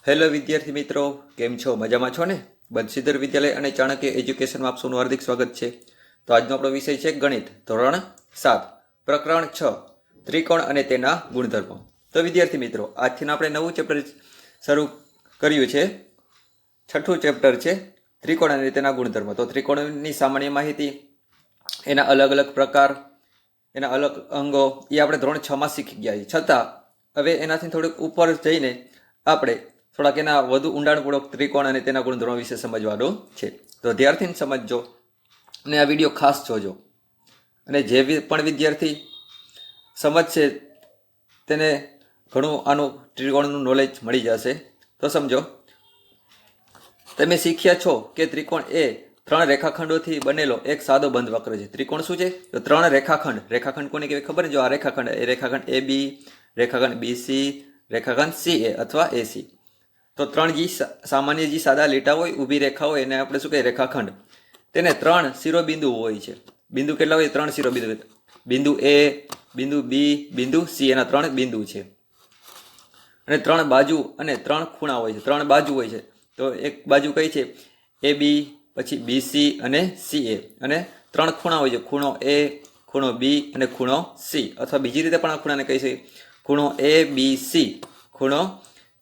Hello વિદ્યાર્થી મિત્રો, કેમ છો? મજામાં છો ને? બંસીધર વિદ્યાલય અને ચાણક્ય એજ્યુકેશનમાં આપ સૌનું હાર્દિક સ્વાગત છે. તો આજનો આપણો વિષય છે ગણિત, ધોરણ 7, પ્રકરણ 6, ત્રિકોણ અને તેના ગુણધર્મો. તો વિદ્યાર્થી મિત્રો, આજથી આપણે નવું ચેપ્ટર શરૂ કર્યું છે. છઠ્ઠું ચેપ્ટર છે ત્રિકોણ અને તેના ગુણધર્મો. તો ત્રિકોણની સામાન્ય માહિતી, એના અલગ અલગ પ્રકાર, એના અલગ અંગો એ આપણે ધોરણ 6માં શીખી ગયા છીએ. છતાં હવે એનાથી થોડુંક ઉપર જઈને આપણે થોડાક એના વધુ ઊંડાણપૂર્વક ત્રિકોણ અને તેના ગુણધર્મો વિશે સમજવાનું છે. તો ધ્યાનથી સમજજો અને આ વિડીયો ખાસ જોજો. અને જે પણ વિદ્યાર્થી સમજશે તેને ઘણું આનું ત્રિકોણનું નોલેજ મળી જશે. તો સમજો, તમે શીખ્યા છો કે ત્રિકોણ એ 3 રેખાખંડોથી બનેલો એક સાદો બંધ વક્ર છે. ત્રિકોણ શું છે? તો 3 રેખાખંડ. રેખાખંડ કોને કહેવાય ખબર? જો આ રેખાખંડ, એ રેખાખંડ AB, રેખાખંડ BC, રેખાખંડ CA અથવા AC. તો 3 સામાન્ય સાદા લીટા હોય, ઊભી રેખા હોય, એને આપણે શું કહીએ? રેખાખંડ. તેને 3 શિરોબિંદુ હોય છે. બિંદુ કેટલા હોય? 3 શિરોબિંદુ. બિંદુ A, બિંદુ B, બિંદુ C, એના 3 બિંદુ છે. અને 3 બાજુ અને 3 ખૂણા હોય છે. 3 બાજુ હોય છે. તો એક બાજુ કઈ છે? AB, પછી BC અને CA. અને 3 ખૂણા હોય છે. ખૂણો A, ખૂણો B અને ખૂણો C. અથવા બીજી રીતે પણ આ ખૂણાને કહી છે ખૂણો ABC, ખૂણો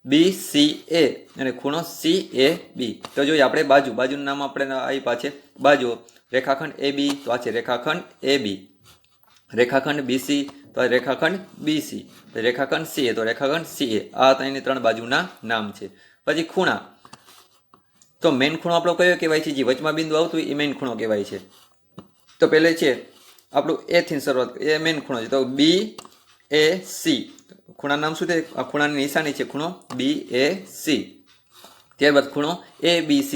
BCA અને ખૂણો CAB. તો જોઈએ આપણે બાજુનું નામ આપણે આપ્યા છે બાજુ. રેખાખંડ AB, તો આ છે રેખાખંડ AB. રેખાખંડ BC, તો આ રેખાખંડ BC. રેખાખંડ CA, તો રેખાખંડ CA. આ ત્રણ બાજુના નામ છે. પછી ખૂણા. તો મેઇન ખૂણો આપણો કયો કહેવાય છે? જે વચમાં બિંદુ આવતું એ મેઇન ખૂણો કહેવાય છે. તો પહેલે છે આપણું A થી શરૂઆત, એ મેઇન ખૂણો છે. તો BAC. ખૂણા નામ શું છે? આ ખૂણાની નિશાની છે ખૂણો BAC. ત્યારબાદ ખૂણો ABC,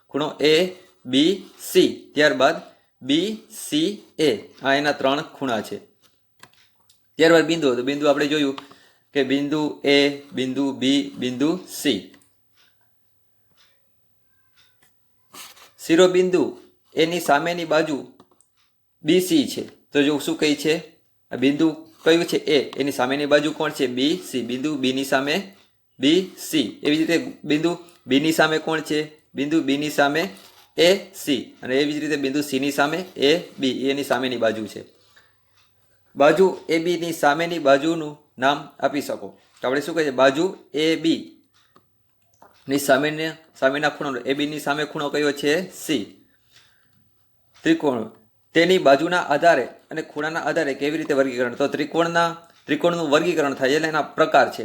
ખૂણો ABC. ત્યારબાદ BCA. આ એના 3 ખૂણા છે. ત્યારબાદ બિંદુ. તો બિંદુ આપણે જોયું કે બિંદુ A, બિંદુ B, બિંદુ C. શિરોબિંદુ એની સામેની બાજુ BC છે. તો જો શું કહી છે? આ બિંદુ કયું છે? A. એની સામેની બાજુ કોણ છે? BC. બિંદુ B ની સામે BC. એવી જ રીતે બિંદુ B ની સામે કોણ છે? બિંદુ B ની સામે AC. અને એવી જ રીતે બિંદુ C ની સામે AB. એની સામેની બાજુ છે. બાજુ AB ની સામેની બાજુનું નામ આપી શકો. તો આપણે શું કહે છે? બાજુ AB ની સામેના ખૂણો. AB ની સામે ખૂણો કયો છે? C. ત્રિકોણ તેની બાજુના આધારે અને ખૂણાના આધારે કેવી રીતે વર્ગીકરણ? તો ત્રિકોણનું વર્ગીકરણ થાય એટલે એના પ્રકાર છે.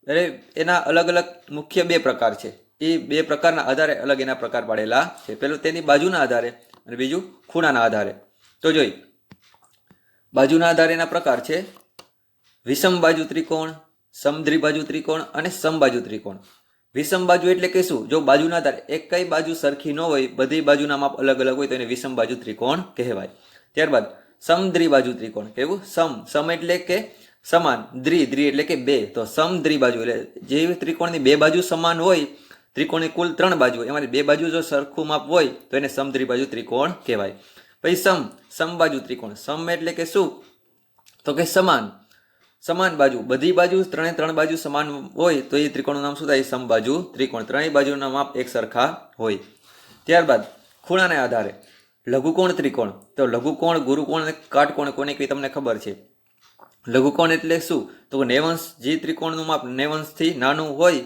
એટલે એના અલગ અલગ મુખ્ય 2 પ્રકાર છે. એ 2 પ્રકારના આધારે અલગ એના પ્રકાર પાડેલા છે. પેલું તેની બાજુના આધારે અને બીજું ખૂણાના આધારે. તો જોઈ, બાજુના આધારે એના પ્રકાર છે વિષમ બાજુ ત્રિકોણ, સમદ્વિબાજુ ત્રિકોણ અને સમબાજુ ત્રિકોણ. વિષમ બાજુ એટલે કે શું? જો બાજુના આધારે એક કઈ બાજુ સરખી ન હોય, બધી બાજુના માપ અલગ અલગ હોય, તો એને વિષમ બાજુ ત્રિકોણ કહેવાય. ત્યારબાદ સમદ્વિબાજુ ત્રિકોણ. કેવું? સમ એટલે કે સમાન, દ્વિ એટલે કે 2. તો સમદ્વિબાજુ એટલે જે ત્રિકોણની 2 બાજુ સમાન હોય, ત્રિકોણની કુલ 3 બાજુ હોય, એમાંથી 2 બાજુ જો સરખું માપ હોય તો એને સમદ્વિબાજુ ત્રિકોણ કહેવાય. પછી સમબાજુ ત્રિકોણ. સમ એટલે કે શું? તો કે સમાન બાજુ, બધી બાજુ 3 બાજુ સમાન હોય તો એ ત્રિકોણનું નામ શું થાય? સમબાજુ ત્રિકોણ. 3 બાજુના માપ એક સરખા હોય. ત્યારબાદ ખૂણાને આધારે લઘુકોણ ત્રિકોણ. તો લઘુકોણ, ગુરુકોણ અને કાટકોણ કોને કઈ તમને ખબર છે? લઘુકોણ એટલે શું? તો નેવંશ. જે ત્રિકોણનું માપ નેવંશથી નાનું હોય,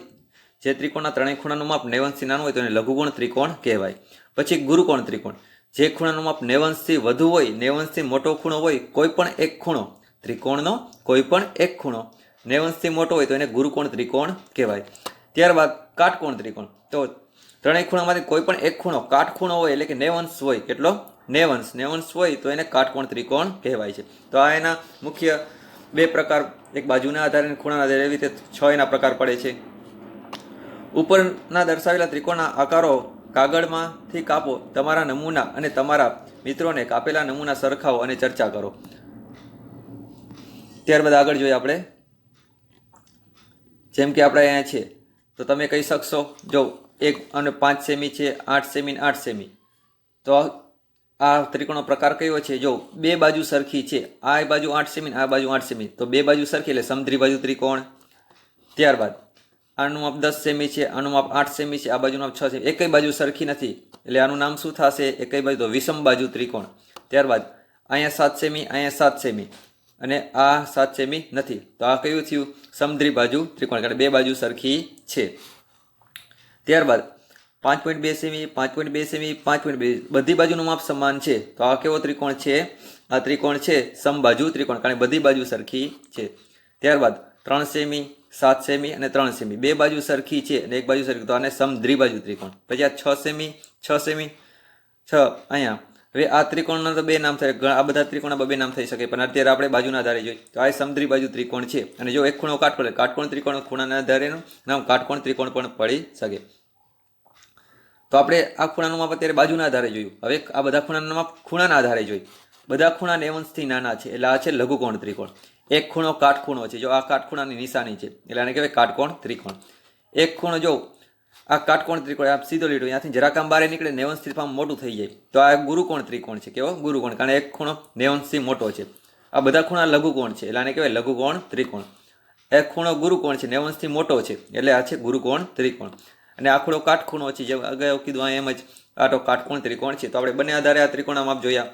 જે ત્રિકોણના 3 ખૂણાનું માપ નેવંશથી નાનું હોય તો એને લઘુકોણ ત્રિકોણ કહેવાય. પછી ગુરુકોણ ત્રિકોણ. જે ખૂણાનું માપ નેવંશથી વધુ હોય, નેવંશથી મોટો ખૂણો હોય, કોઈ પણ એક ખૂણો, ત્રિકોણનો કોઈ પણ એક ખૂણો નેવંશથી મોટો હોય તો એને ગુરુકોણ ત્રિકોણ કહેવાય. ત્યારબાદ કાટકોણ ત્રિકોણ. તો 3 ખૂણામાંથી કોઈ પણ એક ખૂણો કાટખૂણો હોય એટલે કે નેવંશ હોય. કેટલો? નેવંશ હોય તો એને કાટકોણ ત્રિકોણ કહેવાય છે. તો આ એના મુખ્ય 2 પ્રકાર, એક બાજુના આધારે અને ખૂણાના આધારે. એવી રીતે 6 એના પ્રકાર પડે છે. ઉપરના દર્શાવેલા ત્રિકોણના આકારો કાગળમાંથી કાપો. તમારા નમૂના અને તમારા મિત્રોને કાપેલા નમૂના સરખાવો અને ચર્ચા કરો. ત્યારબાદ આગળ જોઈએ આપણે. જેમ કે આપણે અહીંયા છે તો તમે કહી શકશો, જો 1 અને 5 સેમી છે, 8 સેમી ને 8 સેમી. તો આ ત્રિકોણનો પ્રકાર કયો છે? જો 2 બાજુ સરખી છે, આ બાજુ 8 સેમી, આ બાજુ 8 સેમી, તો 2 બાજુ સરખી એટલે સમદ્વિબાજુ ત્રિકોણ. ત્યારબાદ આનું માપ 10 સેમી છે, આનું માપ 8 સેમી છે, આ બાજુનું માપ 6 સેમી, એકય બાજુ સરખી નથી એટલે આનું નામ શું થશે? એકય બાજુ તો વિષમ બાજુ ત્રિકોણ. ત્યારબાદ અહીંયા 7 સેમી, અહીંયા 7 સેમી અને આ 7 સેમી નથી, તો આ કયું થયું? સમદ્વિબાજુ ત્રિકોણ, કારણ બે બાજુ સરખી છે. ત્યારબાદ 5.2 સેમી, 5.2 સેમી, 5.2, બધી બાજુનું માપ સમાન છે, તો આ કેવો ત્રિકોણ છે? આ ત્રિકોણ છે સમબાજુ ત્રિકોણ, કારણ બધી બાજુ સરખી છે. ત્યારબાદ 3 સેમી, 7 સેમી અને 3 સેમી, બે બાજુ સરખી છે અને એક બાજુ સરખી, તો આને સમદ્વિબાજુ ત્રિકોણ. પછી આ 6 સેમી, 6 સેમી, 6 અહીંયા. હવે આ ત્રિકોણના તો બે નામ થાય, આ બધા ત્રિકોણના બે નામ થઈ શકે, પણ અત્યારે આપણે બાજુના આધારે જોઈએ તો આ સમદ્વિબાજુ ત્રિકોણ છે. અને જો એક ખૂણો કાટકોણ, કાટકોણ ત્રિકોણ ખૂણાના આધારેનું નામ કાટકોણ ત્રિકોણ પણ પડી શકે. તો આપણે આ ખૂણાનું માપ અત્યારે બાજુના આધારે જોયું. હવે આ બધા ખૂણાનું માપ ખૂણાના આધારે જોઈ. બધા ખૂણા 9 અંશથી નાના છે એટલે આ છે લઘુકોણ ત્રિકોણ. એક ખૂણો કાટખૂણો છે, જો આ કાટખૂણાની નિશાની છે એટલે આને કહેવાય કાટકોણ ત્રિકોણ. એક ખૂણો જો આ કાટકોણ ત્રિકોણ, આ સીધો લીટો ત્યાંથી જરાક આમ બહાર નીકળે 9 અંશથી મોટું થઈ જાય તો આ ગુરુકોણ ત્રિકોણ છે. કેવો? ગુરુકોણ, કારણ એક ખૂણો 9 અંશથી મોટો છે. આ બધા ખૂણા લઘુકોણ છે એટલે આને કહેવાય લઘુકોણ ત્રિકોણ. એક ખૂણો ગુરુકોણ છે, 9 અંશથી મોટો છે એટલે આ છે ગુરુકોણ ત્રિકોણ. અને આ ખૂણો કાટખૂણો છે, જેમ અગાઉ કીધું આ એમ જ આ તો કાટકોણ ત્રિકોણ છે. તો આપણે બંને આધારે આ ત્રિકોણના માપ જોયા,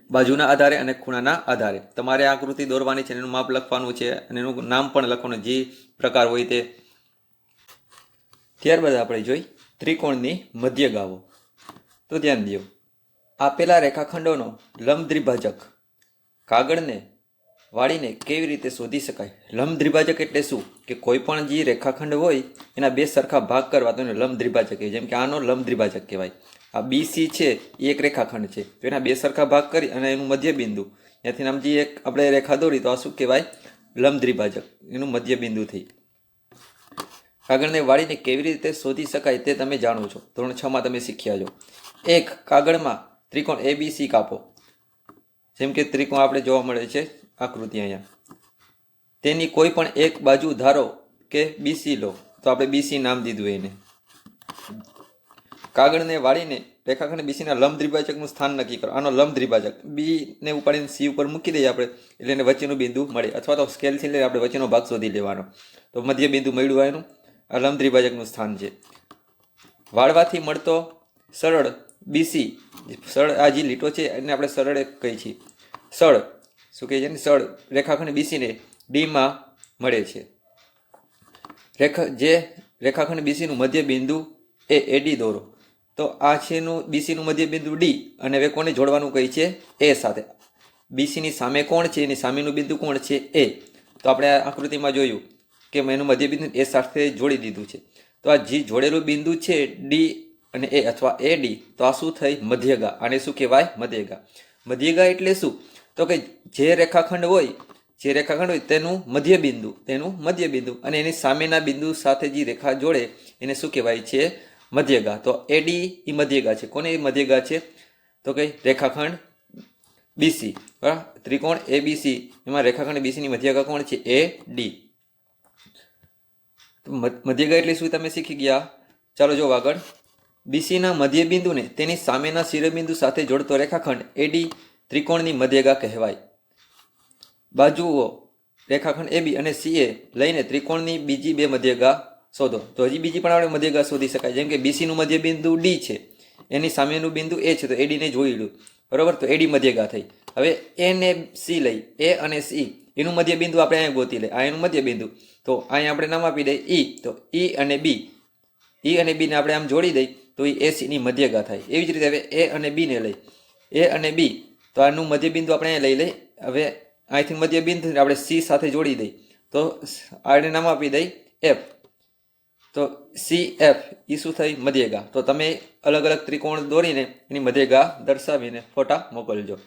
બાજુના આધારે અને ખૂણાના આધારે. તમારે આકૃતિ દોરવાની છે, એનું માપ લખવાનું છે અને એનું નામ પણ લખવાનું, જે પ્રકાર હોય તે. ત્યારબાદ આપણે જોઈ ત્રિકોણની મધ્યગાઓ. તો ધ્યાન દો, આપેલા રેખાખંડોનો લંબ દ્વિભાજક કાગળને વાળીને કેવી રીતે શોધી શકાય? લંબ દ્વિભાજક એટલે શું? કે કોઈ પણ જે રેખાખંડ હોય એના બે સરખા ભાગ કરવા તો એને લંબ દ્વિભાજક કહેવાય. જેમ કે આનો લંબ દ્વિભાજક કહેવાય. આ BC છે એ એક રેખાખંડ છે, તો એના બે સરખા ભાગ કરી અને એનું મધ્ય બિંદુ ત્યાંથી નામ જે એક આપણે રેખા દોરી તો આ શું કહેવાય? લંબ દ્વિભાજક, એનું મધ્ય બિંદુ થઈ. કાગળને વાળીને કેવી રીતે શોધી શકાય તે તમે જાણો છો, ધોરણ 6માં તમે શીખ્યા છો. એક કાગળમાં ત્રિકોણ ABC કાપો, જેમ કે ત્રિકોણ આપણે જોવા મળે છે આકૃતિ અહીંયા. તેની કોઈ પણ એક બાજુ ધારો કે BC લો, તો આપણે BC નામ દીધું એને. કાગળને વાળીને રેખાખંડ BCના લંબ દ્વિભાજકનું સ્થાન નક્કી કરો. આનો લંબ દ્વિભાજક B ને ઉપાડીને C ઉપર મૂકી દઈએ આપણે એટલે એને વચ્ચેનું બિંદુ મળે, અથવા તો સ્કેલથી લઈને આપણે વચ્ચેનો ભાગ શોધી લેવાનો. તો મધ્ય બિંદુ મળ્યું એનું, આ લંબ દ્વિભાજકનું સ્થાન છે. વાળવાથી મળતો સરળ BC, સરળ આ જે લીટો છે એને આપણે સરળ કહી છીએ. સળ શું કહે છે ને? સળ રેખાખંડ BC ને D માં મળે છે. જે રેખાખંડ BC નું મધ્ય બિંદુ એ AD દોરો. તો આ છે એનું BC નું મધ્ય બિંદુ D, અને હવે કોને જોડવાનું કહી છે? A સાથે. BC ની સામે કોણ છે? એની સામેનું બિંદુ કોણ છે? A. તો આપણે આ આકૃતિમાં જોયું કે મેં એનું મધ્ય બિંદુ A સાથે જોડી દીધું છે. તો આ જે જોડેલું બિંદુ છે D અને A અથવા AD, તો આ શું થઈ? મધ્યગા. આને શું કહેવાય? મધ્યગા. મધ્યગા એટલે શું? તો કે જે રેખાખંડ હોય તેનું મધ્ય બિંદુ અને એની સામેના બિંદુ સાથે જે રેખા જોડે એને શું કહેવાય છે? મધ્યગા. તો AD એ મધ્યગા છે. કોને એ મધ્યગા છે? તો કે રેખાખંડ BC, બરાબર? ત્રિકોણ ABC એમાં રેખાખંડ BC ની મધ્યગા કોણ છે? AD. મધ્યગા એટલે શું તમે શીખી ગયા. ચાલો જો આગળ. BC ના મધ્ય બિંદુને તેની સામેના શિરોબિંદુ સાથે જોડતો રેખાખંડ AD ત્રિકોણની મધ્યગા કહેવાય. બાજુઓ રેખાખંડ AB અને CA લઈને ત્રિકોણની બીજી બે મધ્યગા શોધો. તો હજી બીજી પણ આપણે મધ્યગા શોધી શકાય. જેમ કે BC નું મધ્ય બિંદુ D છે, એની સામેનું બિંદુ A છે, તો AD ને જોઈ લો, બરોબર? તો AD મધ્યગા થઈ. હવે A ને C લઈ, A અને C એનું મધ્ય બિંદુ આપણે અહીંયા ગોતી લઈએ. આ એનું મધ્ય બિંદુ, તો અહીંયા આપણે નામ આપી દઈએ E. તો E અને B ને આપણે આમ જોડી દઈ તો એ AC ની મધ્યગા થાય. એવી જ રીતે હવે A અને B ને લઈ, A અને B, તો આનું મધ્ય બિંદુ આપણે અહીંયા લઈ લઈ. હવે અહીંથી મધ્ય બિંદુ આપણે C સાથે જોડી દઈ તો આને નામ આપી દઈ F. તો CF એ શું થઈ? મધ્યગા. તો તમે અલગ અલગ ત્રિકોણ દોરીને એની મધ્યગા દર્શાવીને ફોટા મોકલજો.